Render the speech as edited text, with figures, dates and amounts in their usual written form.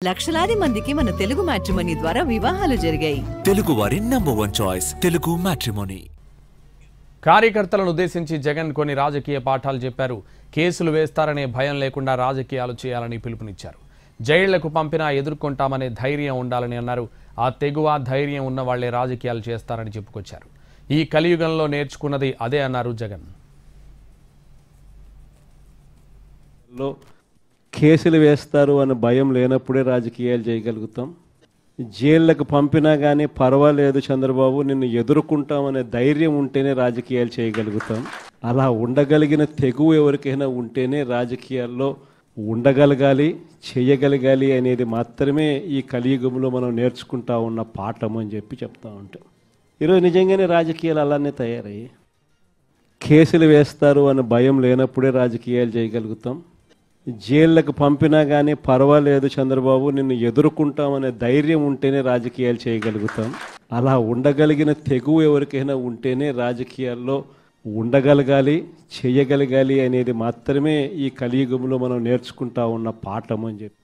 లక్షలాది మందికి మన తెలుగు మ్యాట్రిమోనీ ద్వారా వివాహాలు జరిగాయి. తెలుగు వారి నంబర్ 1 చాయిస్ తెలుగు మ్యాట్రిమోనీ. కార్యకర్తలను ఉద్దేశించి జగన్ కొన్ని రాజకీయ పాఠాలు చెప్పారు. కేసులు వేస్తారనే భయం లేకుండా రాజకీయాలు చేయాలని పిలుపునిచ్చారు. జైళ్లకు పంపినా ఎదుర్కొంటామనే ధైర్యం ఉండాలని అన్నారు. ఆ తెగువ ధైర్యం ఉన్న వాళ్లే రాజకీయాలు చేస్తారని చెప్పుకొచ్చారు. ఈ కలియుగంలో నేర్చుకున్నది అదే అన్నారు జగన్. కేసులు వేస్తారు అనే భయం లేనప్పుడే రాజకీయాలు చేయగలుగుతాం. జైళ్ళకు పంపినా కానీ పర్వాలేదు చంద్రబాబు నిన్ను ఎదుర్కొంటామనే ధైర్యం ఉంటేనే రాజకీయాలు చేయగలుగుతాం. అలా ఉండగలిగిన తెగువ ఎవరికైనా ఉంటేనే రాజకీయాల్లో ఉండగలగాలి, చేయగలగాలి అనేది మాత్రమే ఈ కలియుగంలో మనం నేర్చుకుంటా ఉన్న పాఠం అని చెప్పి చెప్తా ఉంటాం. ఈరోజు నిజంగానే రాజకీయాలు అలానే తయారయ్యి కేసులు వేస్తారు అనే భయం లేనప్పుడే రాజకీయాలు చేయగలుగుతాం. జైళ్ళకు పంపినా కానీ పర్వాలేదు చంద్రబాబు నిన్ను ఎదుర్కొంటామనే ధైర్యం ఉంటేనే రాజకీయాలు చేయగలుగుతాం. అలా ఉండగలిగిన తెగువ ఎవరికైనా ఉంటేనే రాజకీయాల్లో ఉండగలగాలి, చేయగలగాలి అనేది మాత్రమే ఈ కలియుగంలో మనం నేర్చుకుంటా ఉన్న పాఠం అని చెప్పి